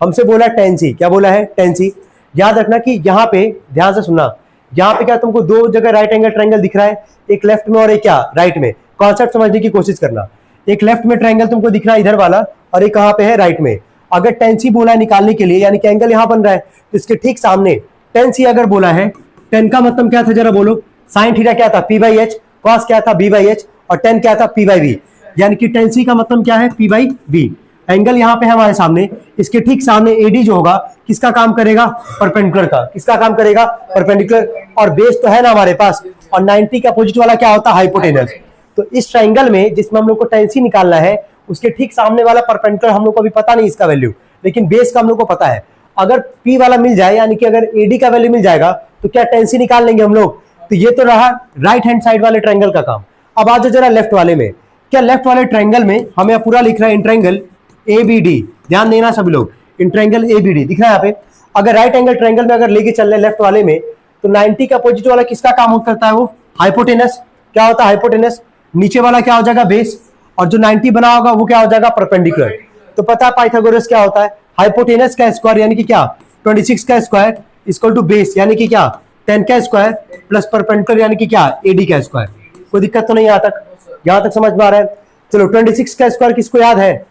हमसे बोला टेन सी, क्या बोला है टेन सी। याद रखना कि यहाँ पे ध्यान से सुनना, यहाँ पे क्या तुमको दो जगह राइट एंगल ट्रायंगल दिख रहा है, एक लेफ्ट में और एक क्या राइट में। कॉन्सेप्ट समझने की कोशिश करना, एक लेफ्ट में ट्रायंगल तुमको दिख रहा है इधर वाला, और एक कहाँ पे है राइट में। अगर टेन सी बोला है निकालने के लिए, यानी कि एंगल यहाँ बन रहा है, तो इसके ठीक सामने टेन सी अगर बोला है, टेन का मतलब क्या था जरा बोलो। साइन थीटा क्या था पी बाई एच, कॉस क्या था बी बाई एच, और टेन क्या था पी बाई बी। यानी कि टेन सी का मतलब क्या है पी बाई बी। एंगल यहाँ पे है हमारे सामने, इसके ठीक सामने एडी जो होगा किसका काम करेगा, परपेंडिकुलर का। किसका काम करेगा, परपेंडिकुलर। और बेस तो है ना हमारे पास, और 90 का अपोजिट वाला क्या होता है, हाइपोटेनस। तो इस ट्राइंगल में जिसमें हम लोग को टेन सी निकालना है, उसके ठीक सामने वाला परपेंडिकुलर हम लोग को अभी पता नहीं इसका वैल्यू, लेकिन बेस का हम लोग को पता है। अगर पी वाला मिल जाए, यानी कि अगर एडी का वैल्यू मिल जाएगा, तो क्या टेन सी निकाल लेंगे हम लोग। तो ये तो रहा राइट हैंड साइड वाले ट्रायंगल का काम। अब आ जाओ जरा लेफ्ट वाले में। क्या लेफ्ट वाले ट्रायंगल में हमें पूरा लिख रहा है इंट्रायंगल एबीडी, ध्यान देना सभी लोग, इंट्रायंगल एबीडी दिख रहा है यहाँ पे। अगर राइट एंगल ट्रायंगल में अगर लेके चल रहे लेफ्ट वाले में, तो 90 का अपोजिट वाला किसका काम करता है, वो हाइपोटेनस। क्या होता है हाइपोटेनस, नीचे वाला क्या हो जाएगा बेस, और जो 90 बना होगा वो क्या हो जाएगा परपेंडिकुलर। तो पता है पाइथागोरस क्या होता है, हाइपोटेनस का स्क्वायर यानी कि क्या 26 का स्क्वायर इक्वल टू बेस यानी कि क्या 10 का स्क्वायर प्लस परपेंडिकुलर यानी कि क्या एडी का स्क्वायर। कोई दिक्कत तो नहीं यहाँ तक समझ में आ रहा है। चलो 26 का स्क्वायर किसको याद है,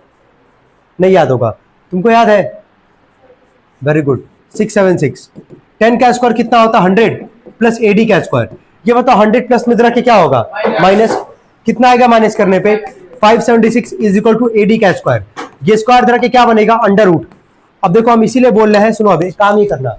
नहीं याद होगा, तुमको याद है, वेरी गुड 676। 10 का स्क्वायर कितना होता है 100 प्लस एडी का स्क्वायर। ये बताओ 100 प्लस में के क्या होगा माइनस, कितना आएगा माइनस करने पे 576 इज इक्वल टू एडी का स्क्वायर। ये स्क्वायर तरह के क्या बनेगा अंडर रूट। अब देखो हम इसीलिए बोल रहे हैं, सुनो अभी काम ही करना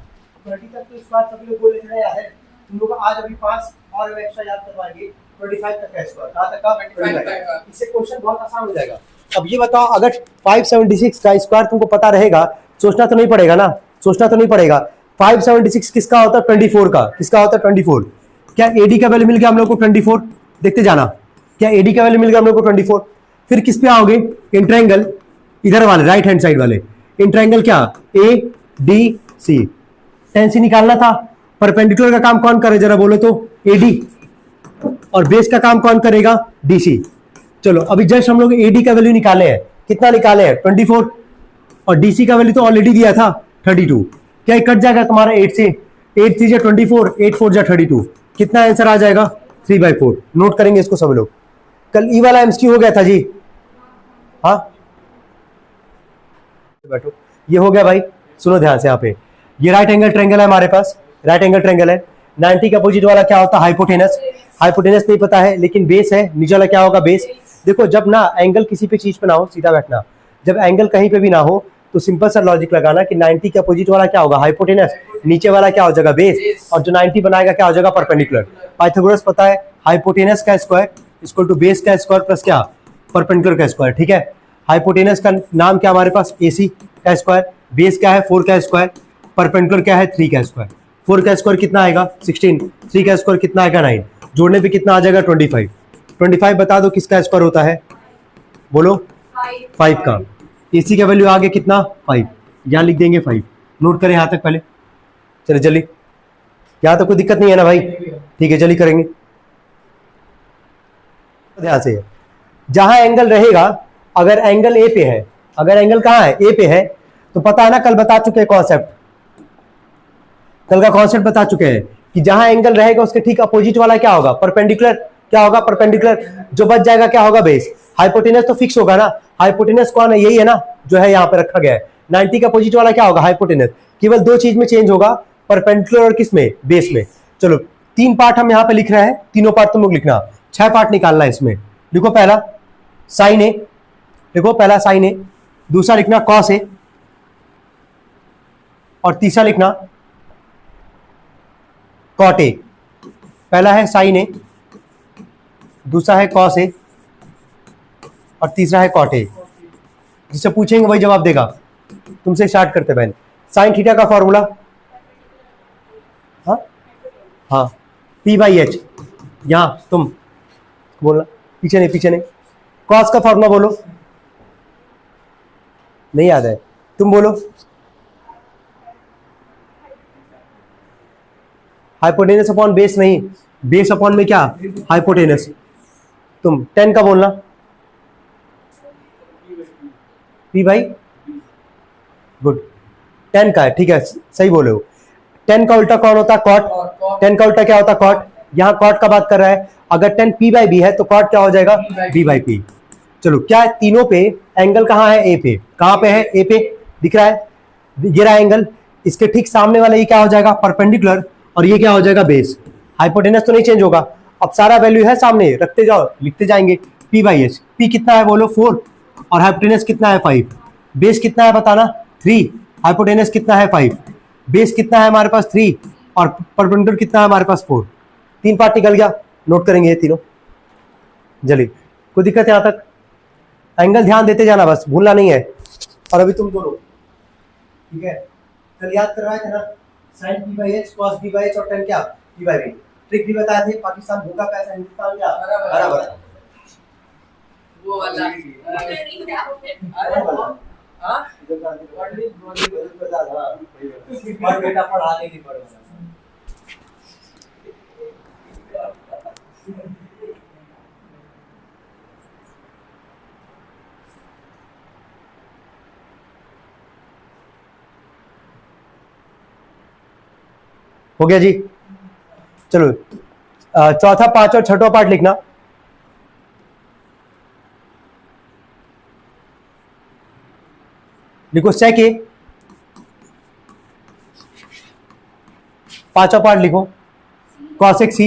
30 तक तो स्क्वायर सब लोग बोल रहे हैं, तुम लोग आज अभी 5 और एक्स्ट्रा याद करवाएंगे 25 तक का स्क्वायर, कहां तक का 25। इससे क्वेश्चन बहुत आसान हो जाएगा। अब ये बताओ अगर 576 का स्क्वायर तुमको पता रहेगा, सोचना तो नहीं पड़ेगा ना, सोचना तो नहीं पड़ेगा। 576 किसका होता है 24 का, किसका होता है 24। क्या एडी का वैल्यू मिल गया हम लोग को 24, देखते जाना, क्या एडी का वैल्यू मिल गया हम लोग को 24। फिर किस पे आओगे, इंट्रायंगल इधर वाले राइट हैंड साइड वाले इंट्रायंगल क्या ए डी सी। टेन सी निकालना था, परपेंडिकुलर का काम कौन करे जरा बोलो तो एडी, और बेस का काम कौन करेगा डीसी। चलो अभी जस्ट हम लोग एडी का वैल्यू निकाले हैं, कितना निकाले हैं 24, और डीसी का वैल्यू तो ऑलरेडी दिया था 32। क्या कट जाएगा तुम्हारा 8 से, 8 3 24, 8 4 32, कितना आंसर आ जाएगा 3/4। नोट करेंगे इसको सब लोग, कल ई वाला एमसीक्यू हो गया था जी। हाँ बैठो, ये हो गया भाई, सुनो ध्यान से। यहाँ पे ये राइट एंगल ट्रायंगल है हमारे पास, राइट एंगल ट्रायंगल है। 90 का अपोजिट वाला क्या होता है हाइपोटेनस। हाइपोटेनस नहीं पता है, लेकिन बेस है, नीचे वाला क्या होगा बेस। देखो जब ना एंगल किसी पे चीज पे ना हो, सीधा बैठना, जब एंगल कहीं पे भी ना हो तो सिंपल सा लॉजिक लगाना कि 90 के अपोजिट वाला क्या होगा हाइपोटेनस, नीचे वाला क्या हो जाएगा बेस, और जो 90 बनाएगा क्या हो जाएगा परपेंडिकुलर। पाइथागोरस पता है हाइपोटेनस का स्क्वायर इक्वल टू बेस का स्क्वायर प्लस क्या परपेंडिकुलर का स्क्वायर, ठीक है। हाइपोटेनस का नाम क्या हमारे पास AC का स्क्वायर, बेस क्या है 4 का स्क्वायर, परपेंडिकुलर क्या है 3 का स्क्वायर। 4 का स्क्वायर कितना आएगा 16, 3 का स्क्वायर कितना आएगा 9, जोड़ने पे कितना आ जाएगा 25। 25 बता दो किसका स्क्वायर होता है, बोलो 5 का। AC का वैल्यू आगे कितना 5, यहाँ लिख देंगे 5। नोट करें यहाँ तक पहले, चलिए जल्दी, यहाँ तक कोई दिक्कत नहीं है ना भाई, ठीक है जल्दी करेंगे ध्यान से। जहां एंगल रहेगा, अगर एंगल ए पे है, अगर एंगल कहां है ए पे है, तो पता है ना कल बता चुके हैं कॉन्सेप्ट, कल का कॉन्सेप्ट बता चुके हैं कि जहां एंगल रहेगा उसके ठीक अपोजिट वाला क्या होगा परपेंडिकुलर। क्या होगा परपेंडिकुलर, जो बच जाएगा क्या होगा बेस। हाइपोटेनस तो फिक्स होगा ना, हाइपोटेनस कौन है यही है ना जो है यहाँ पे रखा गया है। 90 का अपोजिट वाला क्या होगा हाइपोटेनस। केवल दो चीज में चेंज होगा, परपेंडिकुलर और किस में बेस में। चलो 3 पार्ट हम यहाँ पे लिख रहे हैं, तीनों पार्ट तुम लोग लिखना, 6 पार्ट निकालना है इसमें। लिखो पहला साइन ए, देखो पहला साइन ए, दूसरा लिखना कॉस ए, और तीसरा लिखना कॉट ए। पहला है साइन ए, दूसरा है कॉस ए, और तीसरा है कॉट ए। जिससे पूछेंगे वही जवाब देगा। तुमसे स्टार्ट करते बहन। साइन थीटा का फॉर्मूला, हाँ हाँ P/H, यहां तुम बोलना, पीछे नहीं पीछे नहीं। कॉस का फॉर्मूला बोलो, नहीं याद है, तुम बोलो। हाइपोटेनस अपॉन बेस नहीं, बेस अपॉन में क्या हाइपोटेनस। तुम 10 का बोलना P/, गुड। 10 का है, ठीक है, सही बोले हो। 10 का उल्टा कौन होता है? कॉट। 10 का उल्टा क्या होता है? कॉट। यहाँ कॉट का बात कर रहा है, अगर 10 पी बाई बी है तो कॉट क्या हो जाएगा? B by P. चलो, क्या है तीनों पे एंगल कहाँ है? ए पे। कहाँ पे है? ए पे दिख रहा है, ये रहा एंगल। इसके ठीक सामने वाला ये क्या हो जाएगा? परपेंडिकुलर। और ये क्या हो जाएगा? बेस। हाइपोटेनस तो नहीं चेंज होगा। अब सारा वैल्यू है सामने, रखते जाओ, लिखते जाएंगे। पी बाई एच, पी कितना है बोलो? 4। और हाइपोटेनस कितना है? 5। बेस कितना है बताना? 3। हाइपोटेनस कितना है? 5। बेस कितना है हमारे पास? 3। और परपेंडिकुलर कितना है हमारे पास? 4। 3 पार्ट निकल गया, नोट करेंगे ये तीनों। चलिए, कोई दिक्कत है यहाँ तक? एंगल ध्यान देते जाना, बस भूलना नहीं है। और अभी तुम दोनों, ठीक है, कल याद करवाए थे ना, sine P by H, cos B by H और टेन क्या? P by B. ट्रिक भी बताए थे, पाकिस्तान भूखा पैसा, हिंदुस्तान क्या? हरा भरा। वो वाला हाँ, बेटा पढ़ाने की पड़ेगा। हो गया जी। चलो, चौथा, पांच और छठवां पार्ट लिखना। लिखो सेक ए, पांचवा पार्ट लिखो कॉसेक सी।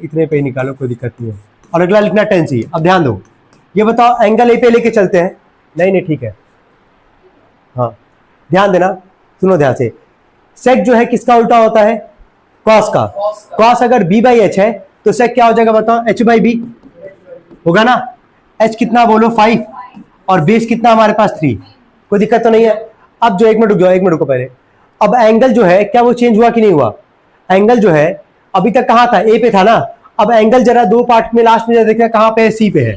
इतने पे ही निकालो, कोई दिक्कत नहीं है। और अगला लिखना टेन सी। अब ध्यान दो, ये बताओ एंगल ए पे लेके चलते हैं? नहीं नहीं, ठीक है, हाँ ध्यान देना, सुनो ध्यान से। सेक जो है किसका उल्टा होता है? कॉस का। कॉस अगर बी बाई एच है तो सेक क्या हो जाएगा बताओ? एच बाई बी होगा ना। एच कितना बोलो? 5। और बेस कितना हमारे पास? 3। कोई दिक्कत तो नहीं है? अब जो, एक मिनट रुक जाओ, एक मिनट रुको पहले। अब एंगल जो है क्या वो चेंज हुआ कि नहीं हुआ? एंगल जो है अभी तक कहां था? ए पे था ना। अब एंगल जरा दो पार्ट में लास्ट में देखना कहां पे है? सी पे है।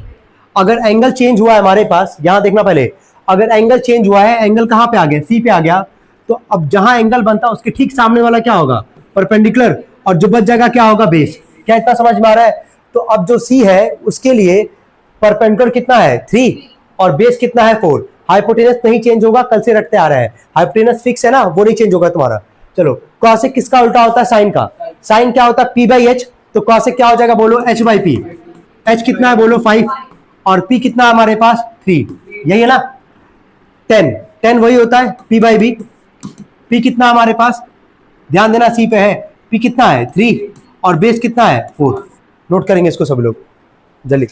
अगर एंगल चेंज हुआ है हमारे पास, यहां देखना पहले, अगर एंगल चेंज हुआ है, एंगल कहां पे आ गया? सी पे आ गया। तो अब जहां एंगल बनता है उसके ठीक सामने वाला क्या होगा? परपेंडिकुलर। और जो बच जाएगा क्या होगा? बेस। क्या इतना समझ में आ रहा है? तो अब जो सी है उसके लिए परपेंडिकुलर कितना है? 3। और बेस कितना है? 4। हाइपोटेनस नहीं चेंज होगा, कल से रखते आ रहा है। हाइपोटेनस फिक्स है ना, वो नहीं चेंज होगा तुम्हारा। चलो, कॉसेक किसका उल्टा होता है? साइन का। साइन क्या होता है? P by H. तो कॉसेक क्या हो जाएगा बोलो? H by P. एच कितना है बोलो? 5। और पी कितना है हमारे पास? 3। यही है ना। 10, 10 वही होता है पी बाई बी। पी कितना हमारे पास? ध्यान देना, सी पे है। पी कितना है? 3। और बेस कितना है? 4। नोट करेंगे इसको सब लोग जल्दी।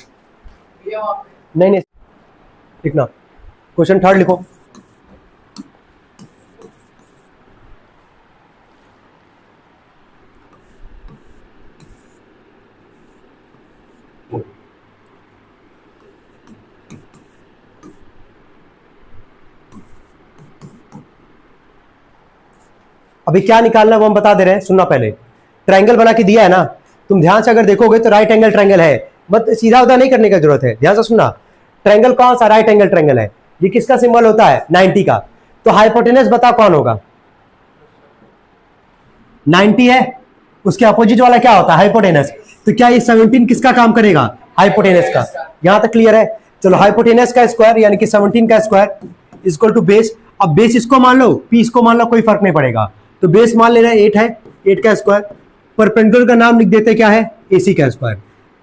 नहीं नहीं, लिखना। क्वेश्चन थर्ड लिखो। अभी क्या निकालना वो हम बता दे रहे हैं, सुनना पहले। ट्रायंगल बना के दिया है ना, तुम ध्यान से अगर देखोगे तो राइट एंगल ट्रायंगल है, बट सीधा उधर नहीं करने की जरूरत है, ध्यान से सुनना। ट्रायंगल कौन सा? राइट एंगल ट्रायंगल है। ये किसका सिंबल होता है? 90 का। तो हाइपोटेनस बता कौन होगा? 90 है, उसके अपोजिट वाला क्या होता है? हाइपोटेनस। तो क्या ये 17 किसका काम करेगा? हाइपोटेनस का। यहां तक क्लियर है? चलो, हाइपोटेनस का स्क्वायर यानी कि 17 का स्क्वायर इक्वल टू बेस। अब बेस इसको मान लो, पी इसको मान लो, कोई फर्क नहीं पड़ेगा। तो बेस मान लेना 8 है, 8 का स्क्वायर। परपेंडिकुलर का नाम लिख देते क्या है? एसी का स्क्वायर।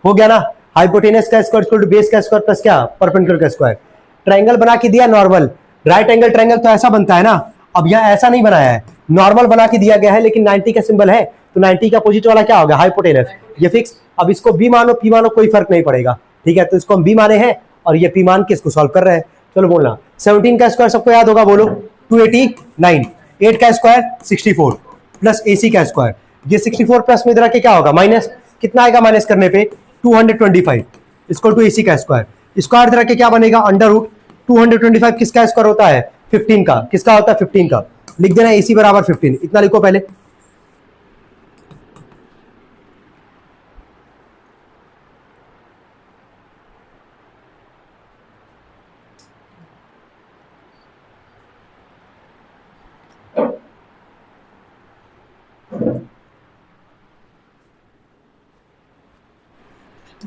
हो गया ना। हाइपोटेनस का स्क्वायर इक्वल टू बेस का स्क्वायर प्लस क्या? परपेंडिकुलर का स्क्वायर। ट्रायंगल बना के दिया नॉर्मल। राइट एंगल ट्रायंगल तो ऐसा बनता है ना। अब यहाँ ऐसा नहीं बनाया है, नॉर्मल बना के दिया गया है, लेकिन 90 का सिंबल है, तो 90 का अपोजिट वाला क्या होगा? हाइपोटेनस। ये फिक्स। अब इसको बी मानो, पी मानो, कोई फर्क नहीं पड़ेगा, ठीक है। तो इसको हम बी माने हैं और ये पी मान के इसको सॉल्व कर रहे हैं। चलो बोलना, 17 का स्क्वायर सबको याद होगा, बोलो 289। 8 का स्क्वायर 64 प्लस एसी का स्क्वायर। ये 64 प्लस में इधर आके क्या होगा? माइनस। कितना आएगा माइनस करने पे? 225 इसको टू एसी का स्क्वायर। स्क्वायर इधर आके क्या बनेगा? Under root. 225 किसका स्क्वायर होता है? 15 का। किसका होता है? 15 का। लिख देना एसी बराबर 15, इतना लिखो पहले।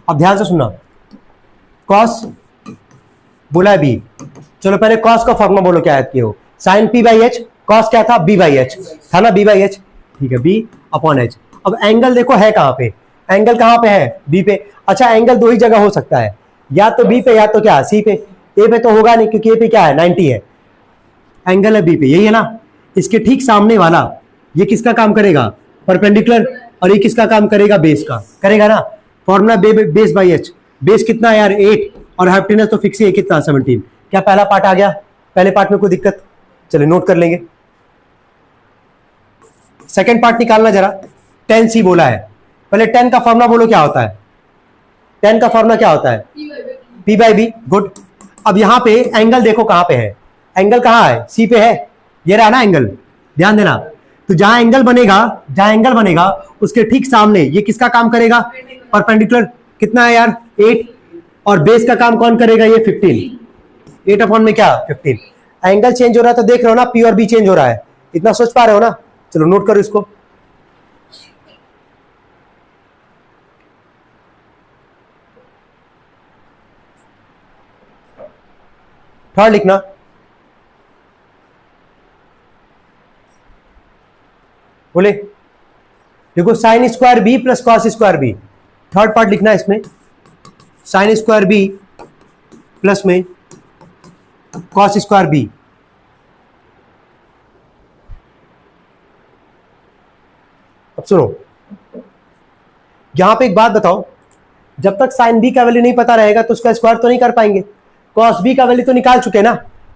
अब ध्यान से सुनना, कॉस बोला है बी, चलो पहले कॉस का फॉर्मूला बोलो क्या याद किए हो। Sine P by H, cos क्या था, बी बाई एच था ना, बी बाई एच, ठीक है, बी अपॉन एच। अब एंगल देखो है कहां पे, एंगल कहां पे है, बी पे। अच्छा एंगल दो ही जगह हो सकता है, या तो बी पे या तो क्या सी पे। ए पे तो होगा नहीं क्योंकि ए पे क्या है 90 है, एंगल है बी पे, यही है ना। इसके ठीक सामने वाला ये किसका काम करेगा, परपेंडिकुलर, और ये किसका काम करेगा, बेस का करेगा ना। Formula base by H, base कितना है यार 8 और हाइपोटेनस तो फिक्स ही है कितना 17। क्या पहला पार्ट आ गया, पहले पार्ट में कोई दिक्कत, चलिए नोट कर लेंगे। सेकंड पार्ट निकालना जरा, टेन सी बोला है, पहले टेन का फॉर्मूला बोलो क्या होता है, टेन का फॉर्मूला क्या होता है, पी बाई बी, गुड। अब यहां पे एंगल देखो कहां पे है, एंगल कहां है, सी पे है, ये रहा ना एंगल, ध्यान देना। तो जहां एंगल बनेगा उसके ठीक सामने ये किसका काम करेगा, परपेंडिकुलर, कितना है यार 8, और बेस का काम कौन करेगा, ये 15, 8 अपॉन में क्या 15। एंगल चेंज हो रहा है तो देख रहे हो ना, पी और बी चेंज हो रहा है, इतना सोच पा रहे हो ना। चलो नोट करो इसको, थर्ड लिखना, बोले देखो sine square B plus cos square B, third part लिखना है इसमें, साइन स्क्वायर बी प्लस में कॉस स्क्वायर बी। अब सुनो, यहां पे एक बात बताओ, जब तक साइन बी का वैल्यू नहीं पता रहेगा तो उसका स्क्वायर तो नहीं कर पाएंगे। कॉस बी का वैल्यू तो निकाल चुके ना,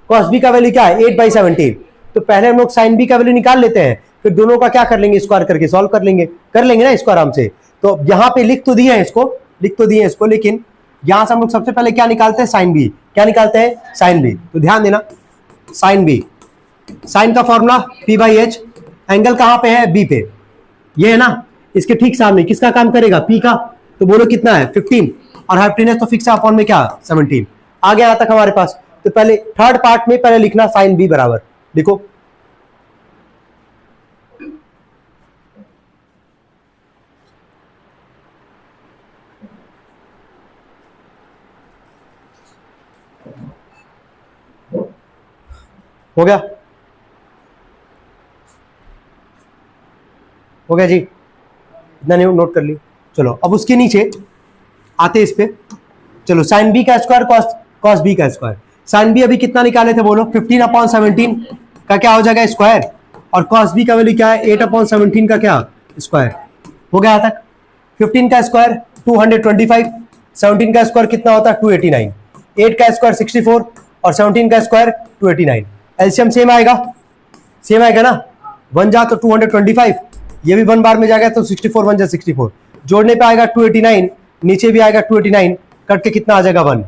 कॉस बी का वैल्यू क्या है 8/17, तो पहले हम लोग साइन बी का वैल्यू निकाल लेते हैं, फिर दोनों का क्या कर लेंगे, स्क्वायर करके सॉल्व कर लेंगे ना इसको आराम से। तो यहां पे लिख तो दिए हैं इसको, लेकिन यहां से हम लोग सबसे पहले क्या निकालते हैं, साइन बी, क्या निकालते हैं, साइन बी। तो ध्यान देना, साइन बी, साइन का formula P by H, angle कहां पे है, बी पे, ये है ना, इसके ठीक सामने किसका काम करेगा, पी का, तो बोलो कितना है 15, और हाइपोटेनस तो फिक्स है अपॉन में क्या 17। आ गया यहाँ तक हमारे पास। तो पहले थर्ड पार्ट में पहले लिखना साइन बी बराबर, देखो हो गया जी, इतना नहीं नोट कर ली। चलो अब उसके नीचे आते इस पे, चलो साइन बी का स्क्वायर कॉस बी का स्क्वायर, साइन बी अभी कितना निकाले थे बोलो, 15/17 का क्या हो जाएगा स्क्वायर, और कॉस बी का वैल्यू क्या है 8/17 का क्या स्क्वायर। हो गया यहाँ तक। 15 का स्क्वायर 225, 17 का स्क्वायर कितना होता है 289, 8 का स्क्वायर 64 और 17 का स्क्वायर 289। एलसीएम सेम आएगा ना, 1 जा तो 225, ये भी 1 बार में जाएगा तो 64 1 जा 64, जोड़ने पे आएगा 289, नीचे भी आएगा 289, कट के कितना आ जाएगा 1।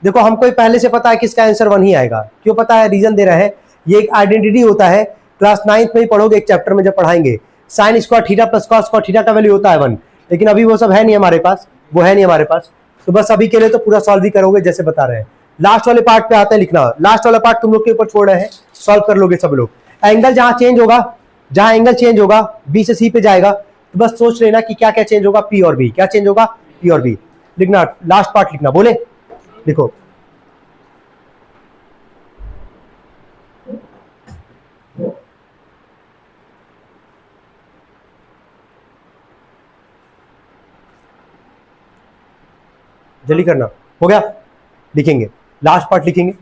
देखो हमको पहले से पता है कि इसका आंसर 1 ही आएगा, क्यों पता है, रीजन दे रहा है, ये एक आइडेंटिटी होता है, क्लास 9th में ही पढ़ोगे एक चैप्टर में जब पढ़ाएंगे, sine square theta plus cos square theta का वैल्यू होता है 1, लेकिन अभी वो सब है नहीं हमारे पास, तो बस अभी के लिए तो पूरा सॉल्व ही करोगे जैसे बता रहे हैं। लास्ट वाले पार्ट पे आते हैं लिखना, लास्ट वाला पार्ट तुम लोग के ऊपर छोड़ रहे हैं, सॉल्व कर लोगे सब लोग। एंगल जहां चेंज होगा बी से सी पे जाएगा, तो बस सोच लेना कि क्या क्या चेंज होगा, पी और बी, क्या चेंज होगा, पी और बी लिखना, लास्ट पार्ट लिखना, बोले लिखो जल्दी करना, हो गया, लिखेंगे लास्ट पार्ट लिखेंगे।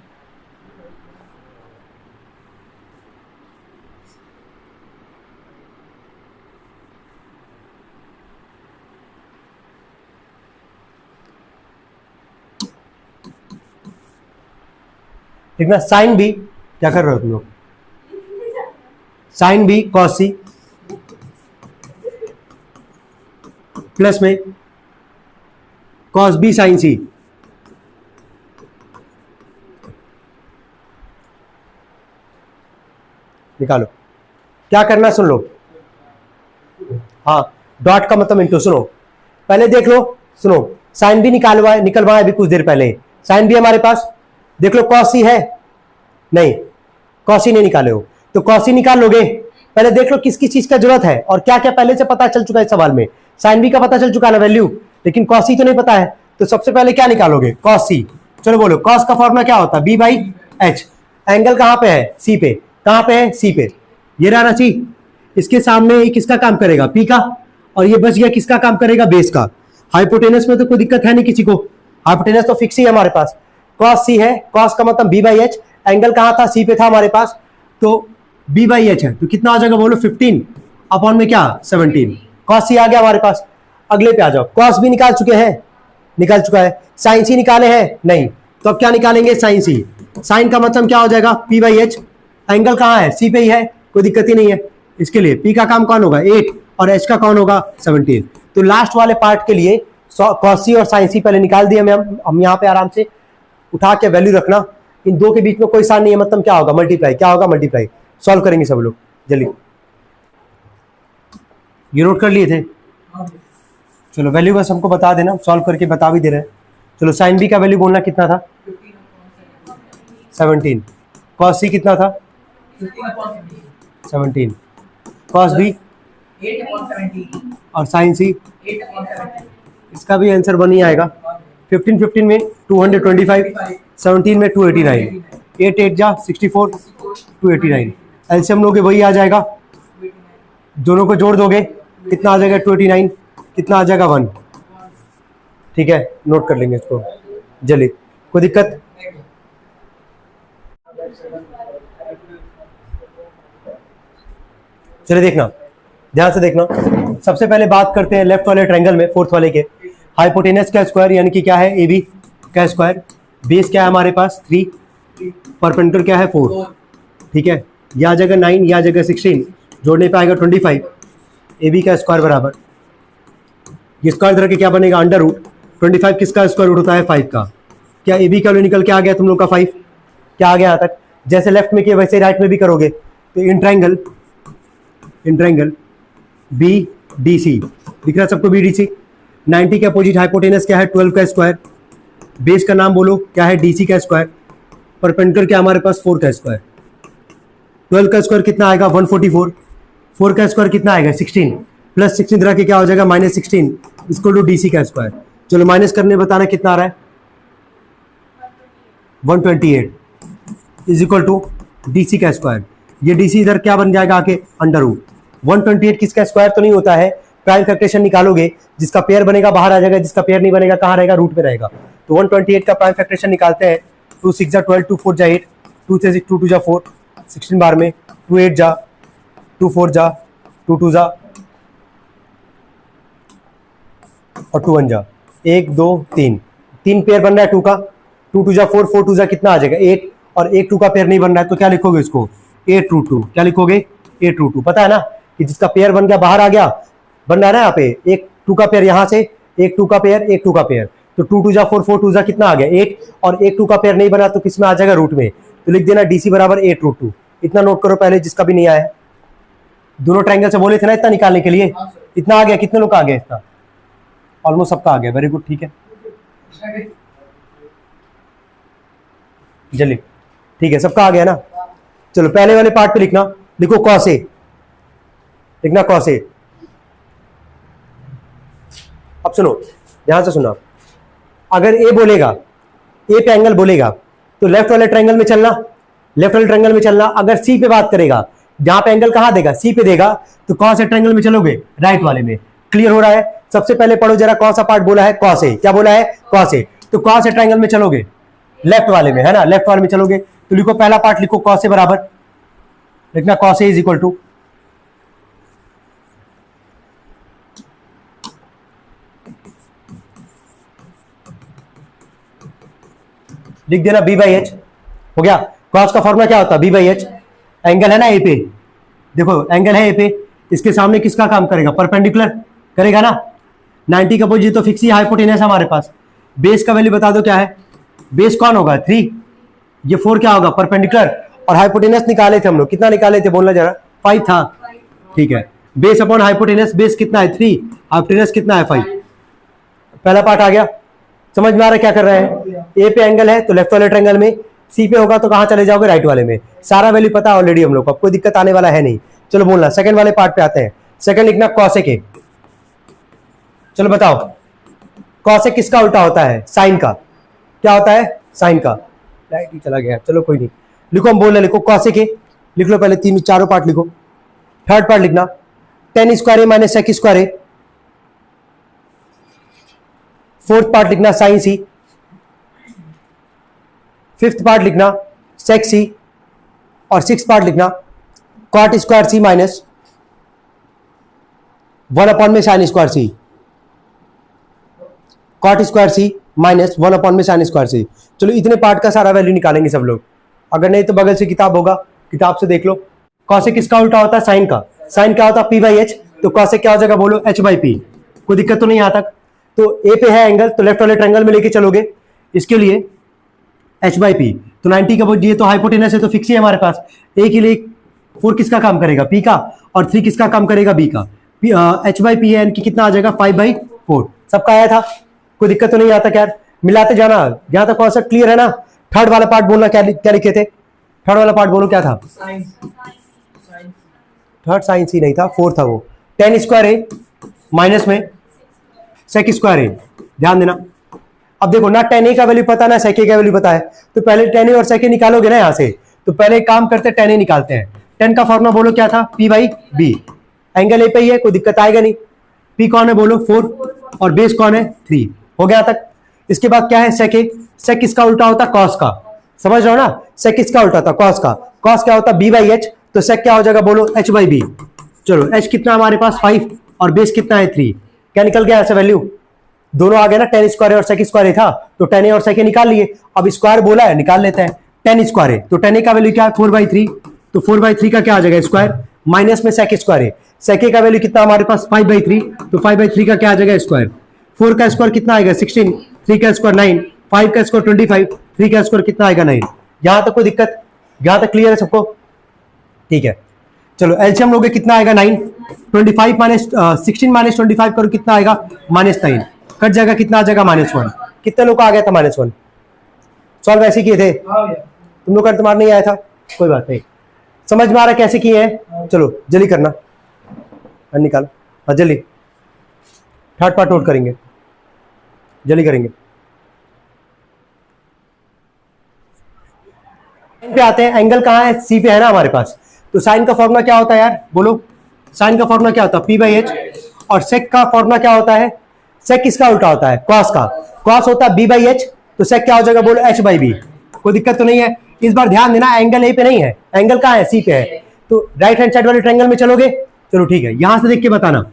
लिखना साइन बी, क्या कर रहे हो तुम लोग, sine B cos C plus में कॉस बी साइन सी, निकालो क्या करना सुन लो, हाँ डॉट का मतलब इंटू, सुनो पहले देख लो, सुनो साइन बी निकलवाए अभी कुछ देर पहले, साइन बी हमारे पास देख लो, कॉस सी है नहीं, कॉस सी नहीं निकाले हो तो कॉस सी निकाल लोगे, पहले देख लो किसकी चीज का जरूरत है और क्या क्या पहले से पता चल चुका है इस सवाल में। साइन बी का पता चल चुका है ना वैल्यू, लेकिन कॉस सी तो नहीं पता है, तो सबसे पहले क्या निकालोगे, कॉस सी। चलो बोलो कॉस का फॉर्मूला क्या होता है, बी बाई एच। एंगल कहाँ पे है? सी पे। कहाँ पे है? सी पे। ये रहा ना सी, इसके सामने ये किसका काम करेगा? पी का, और ये बच गया किसका काम करेगा? बेस का। हाइपोटेनस में तो कोई दिक्कत है नहीं किसी को, हाइपोटेनस तो फिक्स ही है हमारे पास। कॉस सी है, कॉस का मतलब बी बाई एच, एंगल कहाँ था? सी पे था हमारे पास, तो बी बाई एच है, तो कितना आ जाएगा बोलो? 15 अपॉन में क्या? 17। कॉस सी आ गया हमारे पास। अगले पे आ जाओ, कॉस भी निकाल चुके हैं, निकाल चुका है। साइन सी निकाले हैं? नहीं, तो अब क्या निकालेंगे? साइन सी। साइन का मतलब क्या हो जाएगा? P by H. एंगल कहाँ है? सी पे ही है, कोई दिक्कत ही नहीं है। इसके लिए पी का काम कौन होगा? 8, और एच का कौन होगा? 17। तो लास्ट वाले पार्ट के लिए कॉस सी और साइन सी पहले निकाल दिए हम यहाँ पे आराम से उठा के वैल्यू रखना। इन दो के बीच में कोई साइन नहीं है, मतलब क्या होगा? मल्टीप्लाई। क्या होगा? मल्टीप्लाई। सॉल्व करेंगे सब लोग जल्दी। ये नोट कर लिए थे? चलो वैल्यू बस हमको बता देना, सॉल्व करके बता भी दे रहे हैं। चलो साइन बी का वैल्यू बोलना कितना था? 17। कॉस सी कितना था? 17। कॉस बी और साइन सी, इसका भी आंसर 1 ही आएगा। 15 15 में 225, 17 में 289, 8 8 जा 64, 289। एलसीएम लोगे वही आ जाएगा, दोनों को जोड़ दोगे कितना आ जाएगा? 289। कितना आ जाएगा? 1। ठीक है, नोट कर लेंगे इसको जल्दी, कोई दिक्कत? चलिए देखना, ध्यान से देखना। सबसे पहले बात करते हैं लेफ्ट वाले ट्रायंगल में, फोर्थ वाले के। हाइपोटेनस का स्क्वायर यानी कि क्या है? ए बी का स्क्वायर। बेस क्या है हमारे पास? 3। परपेंडिकुलर क्या है? 4। ठीक है, यह जगह 9, यह जगह 16, जोड़ने पे आएगा 25। ए बी का स्क्वायर बराबर, ये स्क्वायर धर के क्या बनेगा? Under root 25। किसका स्क्वायर रूट होता है? 5 का। क्या ए बी का वैल्यू निकल के आ गया तुम लोग का? 5। क्या आ गया यहाँ तक? जैसे लेफ्ट में किया वैसे राइट में भी करोगे। तो in triangle B D C दिख रहा है सबको? बी डी सी। 90 के अपोजिट हाइपोटेनस क्या है? 12 का स्क्वायर। बेस का नाम बोलो क्या है? डी सी का स्क्वायर। परपेंडिकुलर क्या हमारे पास? 4 का स्क्वायर। 12 का स्क्वायर कितना आएगा? 144। 4 का स्क्वायर कितना आएगा? 16, प्लस 16 तरह के क्या हो जाएगा? -16 इक्वल टू डी सी का स्क्वायर। चलो माइनस करने बताना कितना आ रहा है? 128 is equal to D C का स्क्वायर। ये डी सी इधर क्या बन जाएगा आके? Under root. 128 किसका स्क्वायर तो नहीं होता है, प्राइम फैक्टरेशन निकालोगे, जिसका पेयर बनेगा बाहर आ जाएगा, जिसका पेयर नहीं बनेगा कहाँ रहेगा? रूट में रहेगा। तो 128 का प्राइम फैक्टरेशन निकालते हैं। 2 6 जा 12, 2 4 जा 8, 2 3 6 2 2 जा 4, 16 बार में 2 8 जा 2 4 जा 2 2 जा और 2 1 जा 1 2 3, 3 पेयर बन रहा है 2 का। 2 2 जा 4, 4 2 जा कितना आ जाएगा? 8, और 1 2 का पेयर नहीं बन रहा है, तो क्या लिखोगे इसको? 8 रूट 2। क्या लिखोगे? 8 रूट 2। पता है ना कि जिसका पेयर बन गया बाहर आ गया, बन रहा है ना यहाँ पे 1 2 का पेयर, यहाँ से 1 2 का पेयर, 1 2 का पेयर, तो 2 2 जा 4, 4 2 जा कितना आ गया? 8, और 1 2 का पेयर नहीं बना तो किस में आ जाएगा? रूट में। तो लिख देना डीसी बराबर 8 रूट 2। इतना नोट करो पहले, जिसका भी नहीं आया है। दोनों ट्रायंगल से बोले थे ना इतना निकालने के लिए, इतना आ गया। कितने लोग का आ गया? इतना ऑलमोस्ट सबका आ गया। वेरी गुड, ठीक है जल्दी। ठीक है, सबका आ गया ना? चलो पहले वाले पार्ट पे लिखना, लिखो कॉस ए, लिखना कॉस ए। अब सुनो, ध्यान से सुना। अगर ए बोलेगा, ए पे एंगल बोलेगा, तो लेफ्ट वाले ट्रायंगल में चलना, लेफ्ट वाले ट्रायंगल में चलना। अगर सी पे बात करेगा, जहां पे एंगल कहां देगा? सी पे देगा, तो कौन से ट्रायंगल में चलोगे? राइट वाले में। क्लियर हो रहा है? सबसे पहले पढ़ो जरा, कौन सा पार्ट बोला है? Cos A. क्या बोला है? Cos A. तो कौन से ट्रायंगल में चलोगे? लेफ्ट वाले में, है ना? लेफ्ट वाले में चलोगे, तो लिखो पहला पार्ट, लिखो कॉस ए बराबर, लिखना cos A is equal to, लिख देना बी बाई एच। हो गया? कॉस का फॉर्मूला क्या होता है? B by H. एंगल है ना ए पे, देखो एंगल है ए पे, इसके सामने किसका काम करेगा? परपेंडिकुलर करेगा ना। 90 का अपोजिट तो फिक्स ही हाइपोटेनस है हमारे पास। बेस का वैल्यू बता दो क्या है? बेस कौन होगा? 3। ये 4 क्या होगा? परपेंडिकुलर। और हाइपोटेनस निकाले थे हम लोग, कितना निकाले थे बोलना जरा? 5 था। ठीक है, बेस अपॉन हाइपोटेनस, बेस कितना है? 3, हाइपोटेनस कितना है? 5। पहला पार्ट आ गया, समझ में आ रहा है क्या कर रहे हैं? ए पे एंगल है तो लेफ्ट वाले ट्रायंगल में, सी पे होगा तो कहां चले जाओगे? राइट वाले में। सारा वैल्यू पता है ऑलरेडी हम लोग को, कोई दिक्कत आने वाला है नहीं। चलो बोलना, सेकंड वाले पार्ट पे आते हैं। सेकंड लिखना कॉसेक ए। चलो बताओ, कॉसेक किसका उल्टा होता है? साइन का। क्या होता है? साइन का। लाइट ही चला गया, चलो कोई नहीं। लिखो, हम बोल रहे, लिखो कॉसेक ए, लिख लो पहले, तीन चारों पार्ट लिखो। थर्ड पार्ट लिखना टेन स्क्वायर ए माइनस सेक स्क्वायर ए। फोर्थ पार्ट लिखना साइन सी। फिफ्थ पार्ट लिखना सेक सी। और सिक्स पार्ट लिखना कॉट स्क्वायर सी माइनस 1 में साइन स्क्वायर सी। कॉट स्क्वायर सी माइनस 1 में साइन स्क्वायर सी। चलो इतने पार्ट का सारा वैल्यू निकालेंगे सब लोग, अगर नहीं तो बगल से किताब होगा, किताब से देख लो। कॉसेक किसका उल्टा होता है? साइन का। साइन क्या होता है? P by H. तो कॉसेक क्या हो जाएगा बोलो? H by P. कोई दिक्कत तो नहीं यहाँ तक? तो ए पे है एंगल, तो लेफ्ट वाले ट्रायंगल में लेके चलोगे, इसके लिए एच बाई पी। तो 90 का ये तो हाइपोटेनस है, तो फिक्स ही है हमारे पास। ए के लिए 4 किसका काम करेगा? पी का। और 3 किसका काम करेगा? बी का। एच बाई पी है, इनकी कितना आ जाएगा? 5/4। सबका आया था, कोई दिक्कत तो नहीं आता यार? मिलाते जाना, यहां तक कॉन्सेप्ट क्लियर है ना? थर्ड वाला पार्ट बोलना, क्या क्या लिखे थे? थर्ड वाला पार्ट बोलो क्या था? थर्ड साइंस ही नहीं था, फोर्थ था वो। टेन स्क्वायर ए माइनस में सेक स्क्वायर ए। ध्यान देना, अब देखो ना टेन ए का वैल्यू पता ना सेक ए का वैल्यू पता है, तो पहले टेन ए और सेक ए निकालोगे ना यहां से। तो पहले एक काम करते हैं, टेन ए निकालते हैं। टेन का फॉर्मूला बोलो क्या था? P by B. Angle A पे ही है, कोई दिक्कत आएगा नहीं। पी कौन है बोलो? 4। और बेस कौन है? 3। हो गया तक। इसके बाद क्या है? सेक ए। सेक किसका उल्टा होता? कॉस का। समझ रहे हो ना? सेक किसका उल्टा था? कॉस का। कॉस क्या होता? B by H. तो सेक क्या हो जाएगा बोलो? H by B. चलो एच कितना हमारे पास? 5। और बेस कितना है? 3। क्या निकल गया ऐसा वैल्यू? दोनों आ गए ना, टेन स्क्वायर और सेक स्क्वायर था, तो टेन ए और सेक निकाल लिए। अब स्क्वायर बोला है, निकाल लेते हैं। टेन स्क्वायर है तो टेन ए का वैल्यू क्या है? 4/3। तो 4/3 का क्या आ जाएगा? स्क्वायर। माइनस में सेक स्क्वायर है। सेक का वैल्यू कितना हमारे पास? 5/3। तो 5/3 का क्या आ जाएगा? स्क्वायर। 4 का स्क्वायर कितना आएगा? 16। 3 का स्क्वायर 9। 5 का स्क्वायर 25। 3 का स्क्वायर कितना आएगा? 9। यहां तक कोई दिक्कत? यहां तक क्लियर है सबको? ठीक है, चलो एलसीएम लोगे, कितना आएगा? 9। 25 माइनस 16 माइनस 25 करो, कितना आएगा? -9। कट जाएगा, कितना आ जाएगा? -1। कितने लोग का आ गया था -1? सॉल्व ऐसे किए थे तुम लोग का? तुम्हारा नहीं आया था, कोई बात नहीं। समझ में आ रहा कैसे किए हैं? चलो जल्दी करना, निकालो। हाँ जल्दी, थर्ड पार्ट नोट करेंगे, जल्दी करेंगे। पे आते हैं, एंगल कहाँ है? सी पे है ना हमारे पास। तो साइन का फॉर्मूला क्या होता है यार बोलो? साइन का फॉर्मूला क्या होता है? P by H. और सेक का फॉर्मूला क्या होता है? सेक किसका उल्टा होता है? कॉस का। कॉस होता है बी बाई एच, तो सेक क्या हो जाएगा बोलो? H by B. कोई दिक्कत तो नहीं है? इस बार ध्यान देना, एंगल ए पे नहीं है, एंगल कहाँ है? सी पे है। तो राइट हैंड साइड वाले ट्रायंगल में चलोगे। चलो ठीक है, यहां से देख के बताना।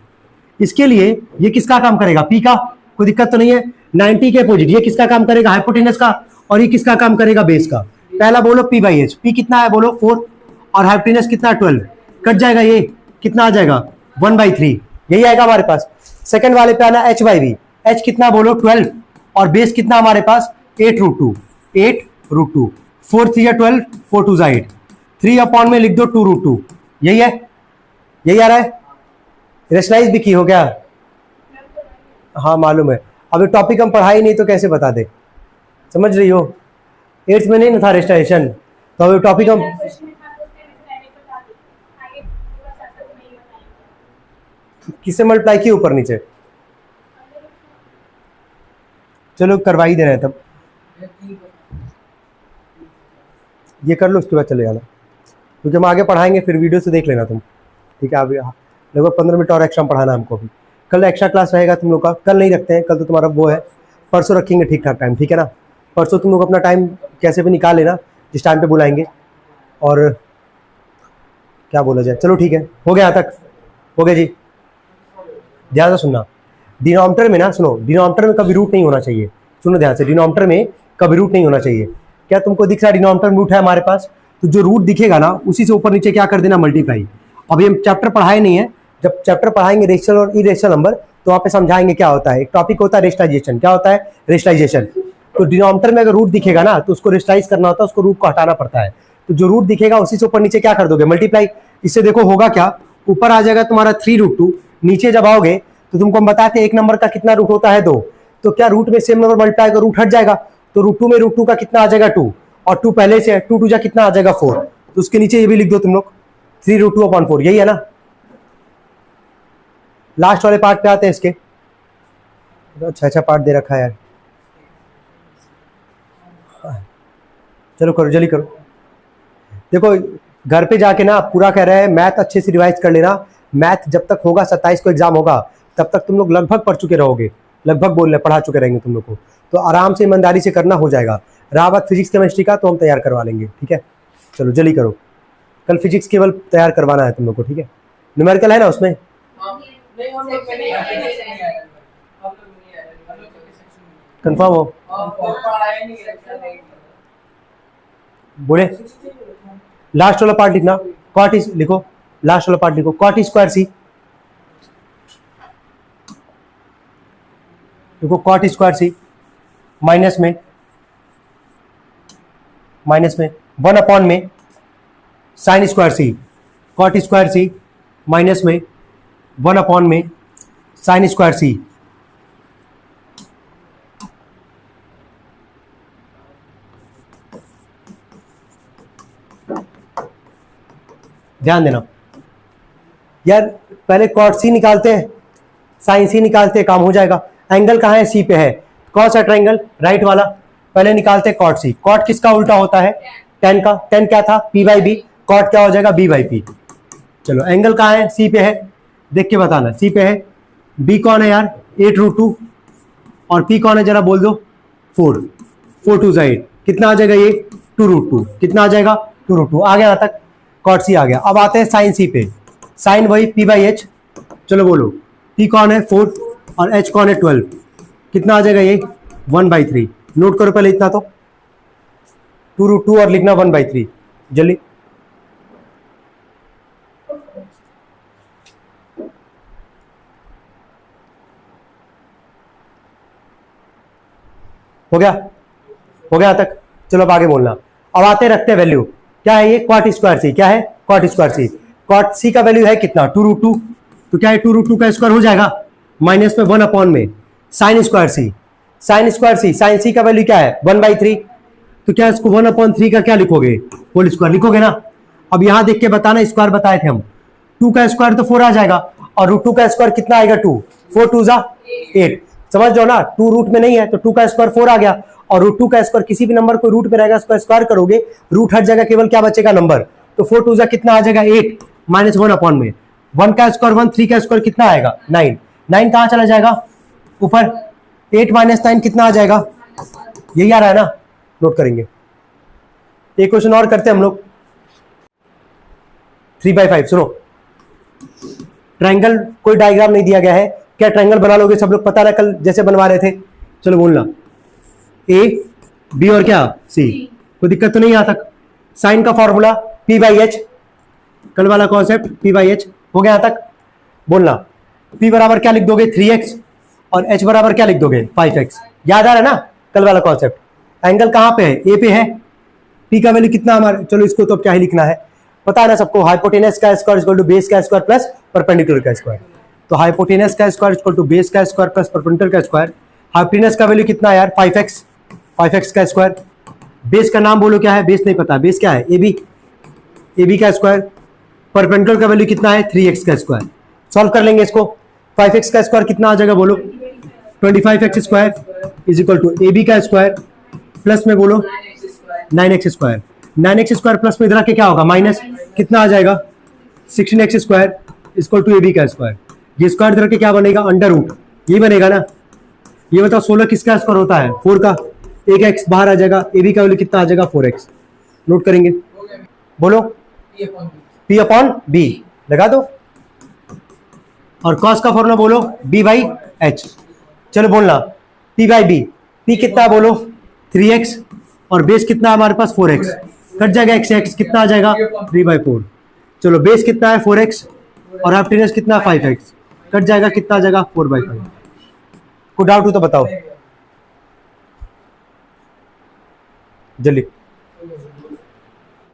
इसके लिए ये किसका काम करेगा? पी का। कोई दिक्कत तो नहीं है? 90 के अपोजिट ये किसका काम करेगा? हाइपोटेनस का। और ये किसका काम करेगा? बेस का। पहला बोलो पी बाई एच। पी कितना है बोलो? 4। और हाइपोटेनस कितना? 12। कट जाएगा, ये कितना आ जाएगा? 1/3। यही आएगा हमारे पास। सेकंड वाले पे आना एच बाई बी। एच कितना बोलो? 12। और बेस कितना हमारे पास? 8√2। 8√2। 4 3 12, 4 2 8। 3 अपॉन में लिख दो 2√2। यही है, यही आ रहा है। रेशनलाइज भी की हो क्या? हाँ मालूम है, अभी टॉपिक हम पढ़ाई नहीं तो कैसे बता दे? समझ रही हो? 8th में नहीं ना था रेशनलाइजेशन, तो अभी टॉपिक हम किससे मल्टीप्लाई किए? ऊपर नीचे। चलो करवा ही दे रहे हैं तब, ये कर लो, उसके बाद चले जाना, क्योंकि हम आगे पढ़ाएंगे, फिर वीडियो से देख लेना तुम। ठीक है, अभी लगभग 15 मिनट और एक्स्ट्रा पढ़ाना हमको भी। कल एक्स्ट्रा क्लास रहेगा तुम लोग का। कल नहीं रखते हैं, कल तो तुम्हारा वो है, परसों रखेंगे ठीक ठाक टाइम, ठीक है ना? परसों तुम लोग अपना टाइम कैसे भी निकाल लेना, जिस टाइम पे बुलाएंगे। और क्या बोला जाए, चलो ठीक है, हो गया यहाँ तक? हो गया जी? ध्यान से सुनना, डिनोमिनेटर में ना, सुनो, डिनोमिनेटर में कभी रूट नहीं होना चाहिए। सुनो ध्यान से, डिनोमिनेटर में कभी रूट नहीं होना चाहिए। क्या तुमको दिख रहा है डिनोमिनेटर में रूट है हमारे पास? तो जो रूट दिखेगा ना, उसी से ऊपर नीचे क्या कर देना? मल्टीप्लाई। अभी हम चैप्टर पढ़ाए नहीं है, जब चैप्टर पढ़ाएंगे रेशनल और इरेशनल नंबर, तो वहाँ पे समझाएंगे क्या होता है। एक टॉपिक होता है रेशनलाइजेशन। क्या होता है? रेशनलाइजेशन। तो डिनोमिनेटर में अगर रूट दिखेगा ना, तो उसको रेशनलाइज करना होता है, उसको रूट को हटाना पड़ता है। तो जो रूट दिखेगा उसी से ऊपर नीचे क्या कर दोगे? मल्टीप्लाई। इससे देखो होगा क्या, ऊपर आ जाएगा तुम्हारा 3√2, नीचे जब आओगे तो तुमको हम बताते एक नंबर का कितना रूट होता है? 2। तो क्या रूट में सेम नंबर मल्टीप्लाई का रूट हट जाएगा? तो √2 में √2 का कितना आ जाएगा? 2। और 2 पहले से है, 2 2 जा कितना आ जाएगा? 4। तो उसके नीचे ये भी लिख दो तुम लोग, 3√2/4। यही है ना? लास्ट वाले पार्ट पे आते हैं इसके। अच्छा अच्छा पार्ट दे रखा है यार। चलो करो, जल्दी करो। देखो घर पे जाके ना पूरा कह रहे हैं मैथ अच्छे से रिवाइज कर लेना। मैथ जब तक होगा 27 को एग्जाम होगा तब तक तुम लोग लगभग पढ़ चुके रहोगे, लगभग बोल रहे पढ़ा चुके रहेंगे तुम लोग को। तो आराम से ईमानदारी से करना, हो जाएगा। रहा बात फिजिक्स केमिस्ट्री का, तो हम तैयार करवा लेंगे, ठीक है। चलो जल्दी करो, कल फिजिक्स केवल तैयार करवाना है तुम लोग को, ठीक है। न्यूमेरिकल है ना उसमें? कंफर्म हो? बोले लास्ट वाला पार्ट लिखना, कॉट इज लिखो, लास्ट वाला पार्ट लिखो, कॉट स्क्वायर सी देखो, कॉट स्क्वायर सी माइनस में 1 में साइन स्क्वायर सी, कॉट स्क्वायर सी माइनस में 1 में साइन स्क्वायर सी। ध्यान देना यार, पहले कॉट सी निकालते हैं, साइन सी निकालते हैं, काम हो जाएगा। एंगल कहाँ है? सी पे है। कौन सा ट्रायंगल? राइट वाला। पहले निकालते हैं कॉट सी। कॉट किसका उल्टा होता है? टेन का। टेन क्या था? P by B. कॉट क्या हो जाएगा? B by P. चलो एंगल कहाँ है? सी पे है, देख के बताना। सी पे है। बी कौन है यार? 8√2। और पी कौन है जरा बोल दो? 4। 4 2 8 कितना आ जाएगा ये? 2√2। कितना आ जाएगा? 2√2। आ गया यहाँ तक, कॉट सी आ गया। अब आते हैं साइन सी पे। साइन वही पी बाई एच। चलो बोलो, पी कौन है? 4 और एच कौन है? 12। कितना आ जाएगा ये? 1/3। नोट करो पहले इतना तो, 2√2 और लिखना 1/3 जल्दी। हो गया? हो गया तक? चलो अब आगे बोलना। अब आते रखते हैं वैल्यू। क्या है ये? कॉट स्क्वायर सी। क्या है? कॉट स्क्वायर सी। कॉट सी का वैल्यू है कितना? 2√2। तो क्या है? 2√2 का स्क्वायर हो जाएगा माइनस में 1 में साइन स्क्वायर सी। साइन स्क्वायर सी, साइन सी का वैल्यू क्या है? 1/3। तो क्या इसको 1/3 का क्या लिखोगे? होल स्क्वायर लिखोगे ना। अब यहां देख के बताना, स्क्वायर बताए थे हम। 2 का स्क्वायर तो 4 आ जाएगा, और √2 का स्क्वायर कितना आएगा? 2। 4 2 8। समझ जाओ ना, 2 रूट में नहीं है तो 2 का स्क्वायर 4 आ गया। और √2 का स्क्वायर किसी भी नंबर को रूट में रहेगा, उसका स्क्वायर करोगे, रूट हट जाएगा, केवल क्या बचेगा? नंबर। तो 4 2 कितना आ जाएगा? 8 माइनस 1 में 1 का स्क्वायर 1, 3 का स्क्वायर कितना आएगा? 9। 9 कहां चला जाएगा? ऊपर। 8 माइनस 9 कितना आ जाएगा? यही आ रहा है ना, नोट करेंगे। एक क्वेश्चन और करते हैं हम लोग, 3/5। सुनो, ट्रायंगल कोई डायग्राम नहीं दिया गया है, क्या ट्रायंगल बना लोगे सब लोग? पता ना कल जैसे बनवा रहे थे। चलो बोलना, ए बी और क्या? सी। कोई दिक्कत तो नहीं यहाँ तक? साइन का फॉर्मूला P/H, कल वाला कॉन्सेप्ट P/H हो गया यहाँ तक? बोलना, P बराबर क्या लिख दोगे? 3x, और H बराबर क्या लिख दोगे? 5x। याद आ रहा है ना कल वाला कॉन्सेप्ट? एंगल कहाँ पे है? ए पे है। P का वैल्यू कितना हमारे? चलो इसको तो क्या ही लिखना है, पता है ना सबको। हाइपोटेनस का स्क्वायर इक्वल टू बेस का स्क्वायर प्लस परपेंडिकुलर का स्क्वायर। तो हाइपोटेनस का स्क्वायर इक्वल टू बेस का स्क्वायर प्लस परपेंडिकुलर का स्क्वायर। हाइपोटेनस का वैल्यू कितना है यार? 5x। 5x का स्क्वायर। बेस का नाम बोलो क्या है? बेस नहीं पता, बेस क्या है? AB। AB का स्क्वायर। परपेंडिकुलर का वैल्यू कितना है? 3x का स्क्वायर। सॉल्व कर लेंगे इसको। 5x का स्क्वायर कितना आ जाएगा बोलो? 25x square is equal to AB का स्क्वायर प्लस में बोलो 9x square. 9x square plus में इधर के क्या होगा? माइनस। कितना आ जाएगा? 16x square equal to AB का स्क्वायर। ये स्क्वायर इधर के क्या बनेगा? Under root. ये बनेगा ना। ये बताओ 16 किसका स्क्वायर होता है? 4 का। एक एक्स बाहर आ जाएगा। AB का वैल्यू कितना आ जाएगा? 4x। नोट करेंगे, बोलो P/B लगा दो। और कॉस का फॉर्मूला बोलो B/H। चलो बोलना P/B। P कितना बोलो? 3x, और बेस कितना हमारे पास? 4x। कट जाएगा x कितना आ जाएगा? 3/4। चलो बेस कितना है? 4x, और हाइपोटेनस कितना? 5x। कट जाएगा, कितना आ जाएगा? 4/5। कोई डाउट हो तो बताओ जल्दी।